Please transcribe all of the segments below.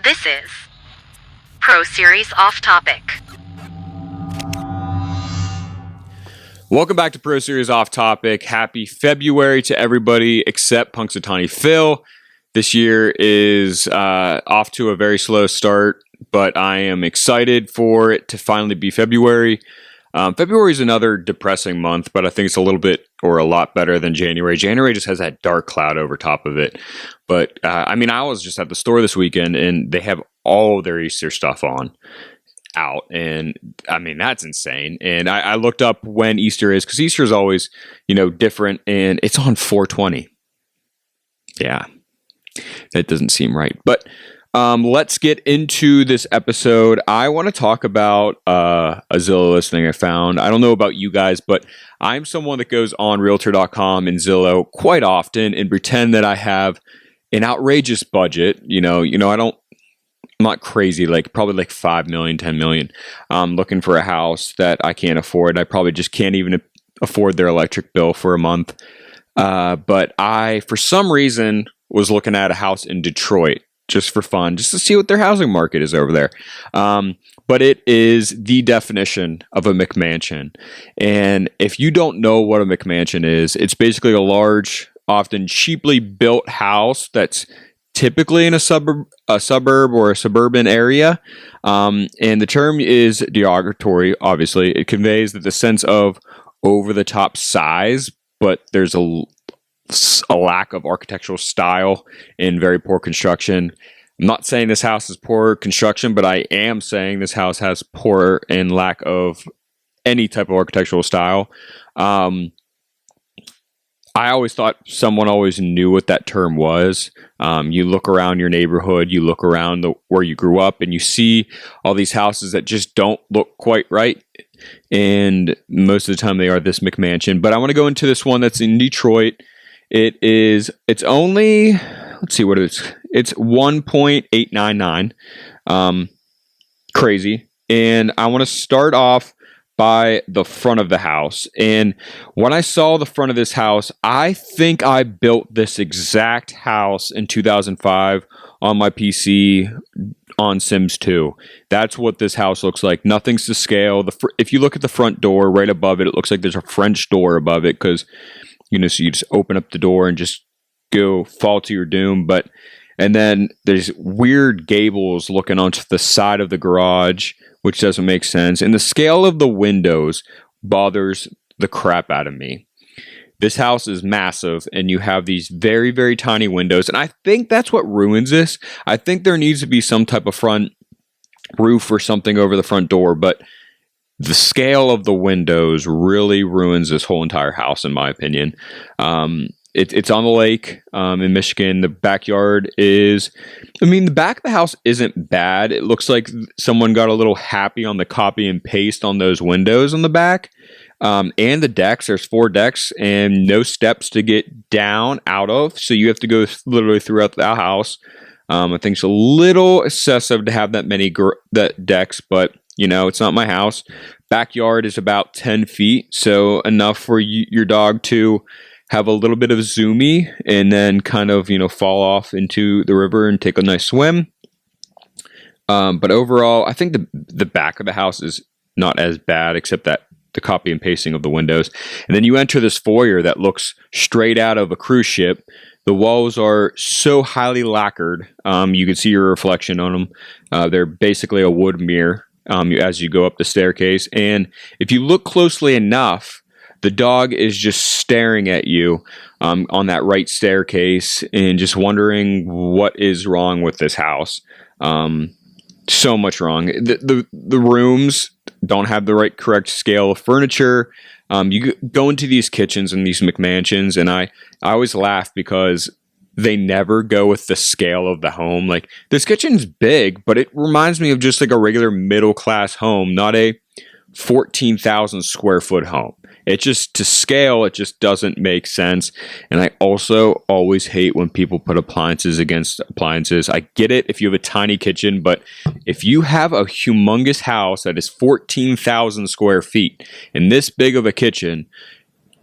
This is Pro Series Off Topic. Welcome back to Pro Series Off Topic. Happy February to everybody except Punxsutawney Phil. This year is off to a very slow start, but I am excited for it to finally be February. February is another depressing month, but I think it's a little bit or a lot better than January. January just has that dark cloud over top of it. But I was just at the store this weekend and they have all their Easter stuff out. And that's insane. And I looked up when Easter is, because Easter is always, different, and it's on 4/20. Yeah, that doesn't seem right. But let's get into this episode. I want to talk about a Zillow listing I found. I don't know about you guys, but I'm someone that goes on Realtor.com and Zillow quite often and pretend that I have an outrageous budget. I'm not crazy, probably like 5 million, 10 million, looking for a house that I can't afford. I probably just can't even afford their electric bill for a month. But I, for some reason, was looking at a house in Detroit just for fun, just to see what their housing market is over there. But it is the definition of a McMansion. And if you don't know what a McMansion is, it's basically a large, often cheaply built house that's typically in a suburb or a suburban area. And the term is derogatory, obviously. It conveys the sense of over-the-top size, but there's a lack of architectural style and very poor construction. I'm not saying this house is poor construction, but I am saying this house has poor and lack of any type of architectural style. I always thought someone always knew what that term was. You look around your neighborhood, you look around where you grew up, and you see all these houses that just don't look quite right. And most of the time they are this McMansion. But I want to go into this one that's in Detroit. It's only, let's see what it is. It's 1.899. Crazy. And I want to start off by the front of the house. And when I saw the front of this house, I think I built this exact house in 2005 on my PC on Sims 2. That's what this house looks like. Nothing's to scale. If you look at the front door right above it, it looks like there's a French door above it because so you just open up the door and just fall to your doom. And then there's weird gables looking onto the side of the garage, which doesn't make sense. And the scale of the windows bothers the crap out of me. This house is massive, and you have these very, very tiny windows. And I think that's what ruins this. I think there needs to be some type of front roof or something over the front door, but the scale of the windows really ruins this whole entire house, in my opinion. It's on the lake in Michigan. The backyard is, the back of the house isn't bad. It looks like someone got a little happy on the copy and paste on those windows on the back. And the decks, there's 4 decks and no steps to get down out of. So you have to go literally throughout the house. I think it's a little excessive to have that many decks, but it's not my house. Backyard is about 10 feet, so enough for your dog to have a little bit of zoomy and then kind of, fall off into the river and take a nice swim. But overall, I think the back of the house is not as bad, except that the copy and pasting of the windows. And then you enter this foyer that looks straight out of a cruise ship. The walls are so highly lacquered. You can see your reflection on them. They're basically a wood mirror. As you go up the staircase. And if you look closely enough, the dog is just staring at you on that right staircase and just wondering what is wrong with this house. So much wrong. The rooms don't have the correct scale of furniture. You go into these kitchens and these McMansions, and I always laugh because they never go with the scale of the home. Like, this kitchen's big, but it reminds me of just like a regular middle class home, not a 14,000 square foot home. It just, to scale, it just doesn't make sense. And I also always hate when people put appliances against appliances. I get it if you have a tiny kitchen, but if you have a humongous house that is 14,000 square feet and this big of a kitchen,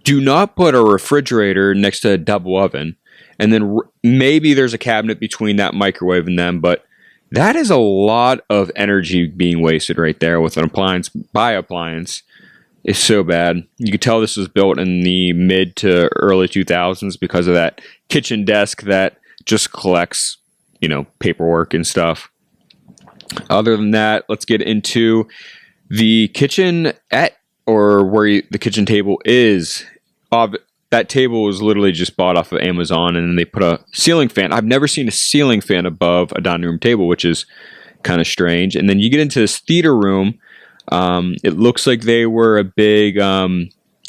do not put a refrigerator next to a double oven. And then maybe there's a cabinet between that microwave and them, but That is a lot of energy being wasted right there with an appliance. Is so bad. You could tell this was built in the mid to early 2000s because of that kitchen desk that just collects, paperwork and stuff. Other than that, let's get into the kitchenette, or where the kitchen table is. That table was literally just bought off of Amazon, and then they put a ceiling fan. I've never seen a ceiling fan above a dining room table, which is kind of strange. And then you get into this theater room. It looks like they were a big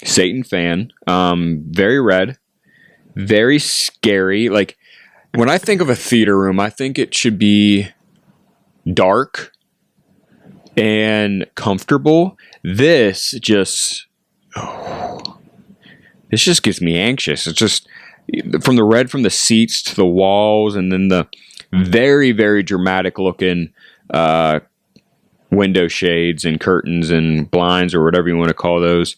Satan fan. Very red, very scary. Like, when I think of a theater room, I think it should be dark and comfortable. This just gets me anxious. It's just from the red from the seats to the walls, and then the very, very dramatic looking window shades and curtains and blinds, or whatever you want to call those.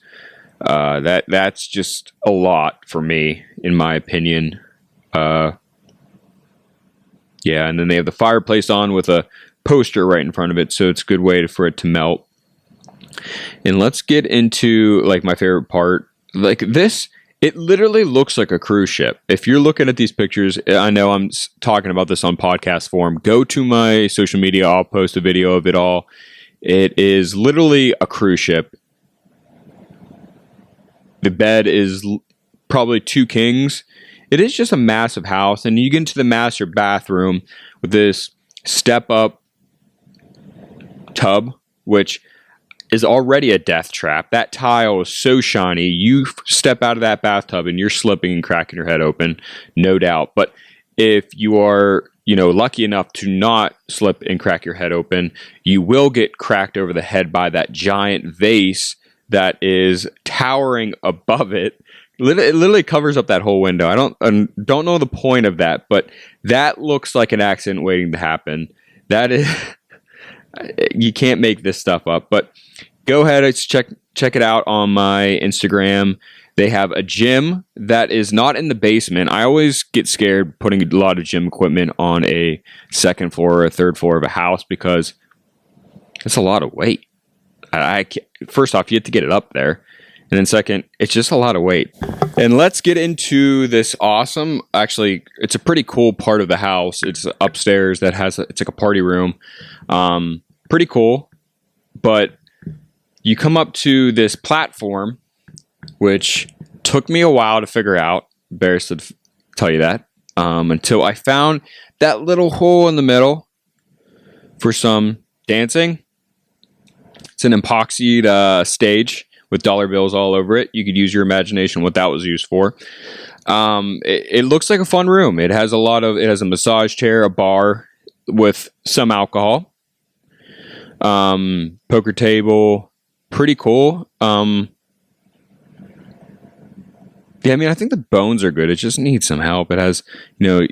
That's just a lot for me, in my opinion. Yeah, and then they have the fireplace on with a poster right in front of it, so it's a good way for it to melt. And let's get into like my favorite part. Like this, it literally looks like a cruise ship. If you're looking at these pictures, I know I'm talking about this on podcast form. Go to my social media. I'll post a video of it all. It is literally a cruise ship. The bed is probably 2 kings. It is just a massive house. And you get into the master bathroom with this step-up tub, which is already a death trap. That tile is so shiny. You step out of that bathtub and you're slipping and cracking your head open, no doubt. But if you are, lucky enough to not slip and crack your head open, you will get cracked over the head by that giant vase that is towering above it. It literally covers up that whole window. I don't know the point of that, but that looks like an accident waiting to happen. That is, you can't make this stuff up. But go ahead and check it out on my Instagram. They have a gym that is not in the basement. I always get scared putting a lot of gym equipment on a second floor or a third floor of a house because it's a lot of weight. First off, you have to get it up there. And then second, it's just a lot of weight. And let's get into this awesome, actually, it's a pretty cool part of the house. It's upstairs that it's like a party room. Pretty cool. But you come up to this platform, which took me a while to figure out. Embarrassed to tell you that. Until I found that little hole in the middle for some dancing. It's an epoxied stage with dollar bills all over it. You could use your imagination what that was used for. It looks like a fun room. It has a massage chair, a bar with some alcohol, poker table, pretty cool. I think the bones are good. It just needs some help. It has, a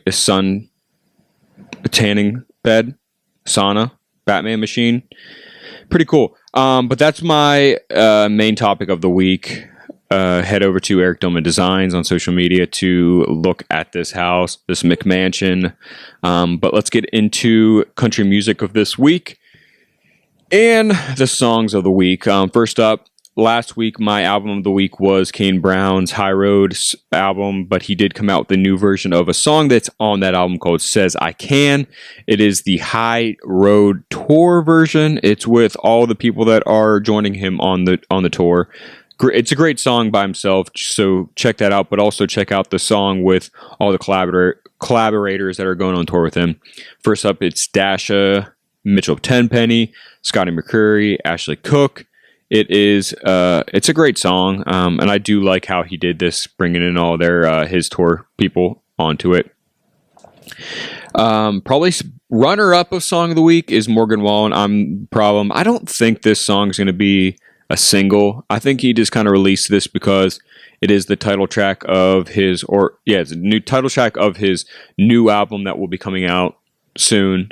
tanning bed, sauna, Batman machine. Pretty cool. But that's my main topic of the week. Head over to Eric Dillman Designs on social media to look at this house, this McMansion. But let's get into country music of this week and the songs of the week. First up, last week, my album of the week was Kane Brown's High Road album, but he did come out with a new version of a song that's on that album called Says I Can. It is the High Road tour version. It's with all the people that are joining him on the tour. It's a great song by himself, so check that out, but also check out the song with all the collaborators that are going on tour with him. First up, it's Dasha, Mitchell Tenpenny, Scotty McCreery, Ashley Cook. It's a great song, and I do like how he did this, bringing in all his tour people onto it. Probably runner-up of Song of the Week is Morgan Wallen, I'm the Problem. I don't think this song is going to be a single. I think he just kind of released this because it is the title track of it's a new title track of his new album that will be coming out soon,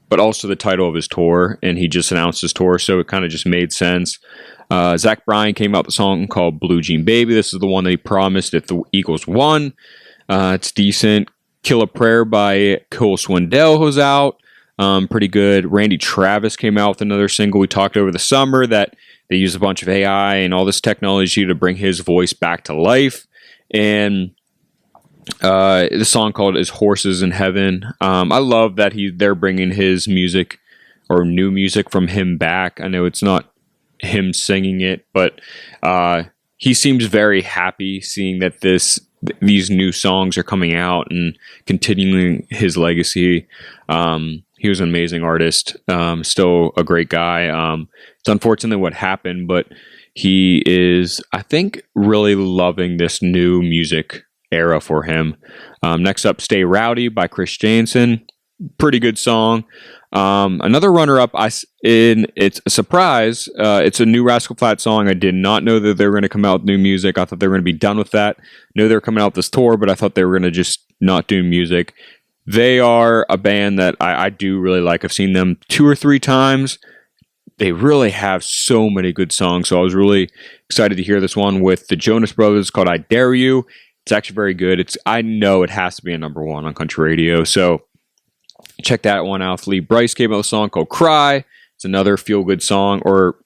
but also the title of his tour, and he just announced his tour, so it kind of just made sense. Zach Bryan came out with a song called Blue Jean Baby. This is the one that he promised if the Eagles won. It's decent. Kill a Prayer by Cole Swindell was out. pretty good. Randy Travis came out with another single. We talked over the summer that they use a bunch of AI and all this technology to bring his voice back to life. And the song called "Is Horses in Heaven." I love that they're bringing his music or new music from him back. I know it's not him singing it, but he seems very happy seeing that these new songs are coming out and continuing his legacy. He was an amazing artist, still a great guy. It's unfortunately what happened, but he is, I think, really loving this new music era for him. Next up, "Stay Rowdy" by Chris Janson. Pretty good song. Another runner-up, it's a surprise. It's a new Rascal Flatts song. I did not know that they were going to come out with new music. I thought they were going to be done with that. I know they were coming out with this tour, but I thought they were going to just not do music. They are a band that I do really like. I've seen them 2 or 3 times. They really have so many good songs, so I was really excited to hear this one with the Jonas Brothers called "I Dare You." It's actually very good. I know it has to be a number 1 on country radio, so check that one out. Lee Brice came out with a song called "Cry." It's another feel-good song, or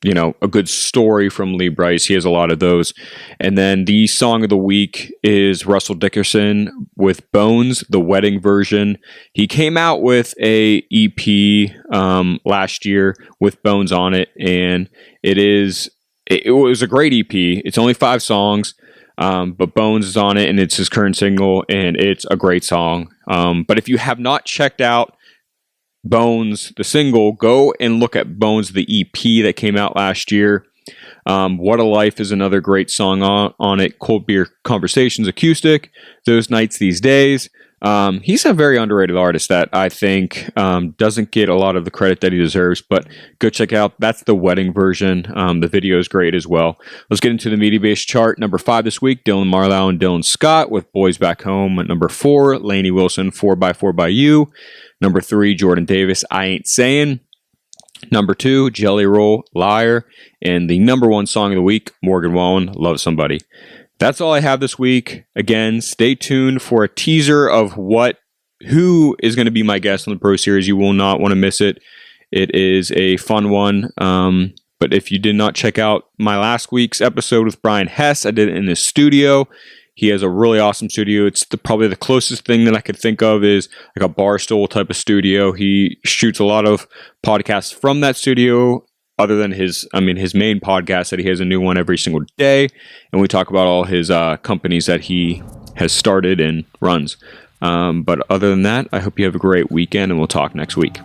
a good story from Lee Brice. He has a lot of those. And then the song of the week is Russell Dickerson with "Bones," the wedding version. He came out with a EP last year with Bones on it, and it was a great EP. It's only 5 songs. But Bones is on it, and it's his current single, and it's a great song. But if you have not checked out Bones, the single, go and look at Bones, the EP that came out last year. "What a Life" is another great song on it. "Cold Beer Conversations" acoustic. "Those Nights These Days." He's a very underrated artist that I think doesn't get a lot of the credit that he deserves, but go check out. That's the wedding version. The video is great as well. Let's get into the Mediabase chart. Number 5 this week, Dylan Marlowe and Dylan Scott with "Boys Back Home." At number 4, Lainey Wilson, 4x4 by You. Number 3, Jordan Davis, "I Ain't Saying." Number 2, Jelly Roll, "Liar." And the number 1 song of the week, Morgan Wallen, "Love Somebody." That's all I have this week. Again, stay tuned for a teaser of who is going to be my guest on the Pro Series. You will not want to miss it. It is a fun one. But if you did not check out my last week's episode with Brian Hess, I did it in his studio. He has a really awesome studio. It's probably the closest thing that I could think of is like a Barstool type of studio. He shoots a lot of podcasts from that studio, other than his main podcast that he has a new one every single day. And we talk about all his companies that he has started and runs. But other than that, I hope you have a great weekend, and we'll talk next week.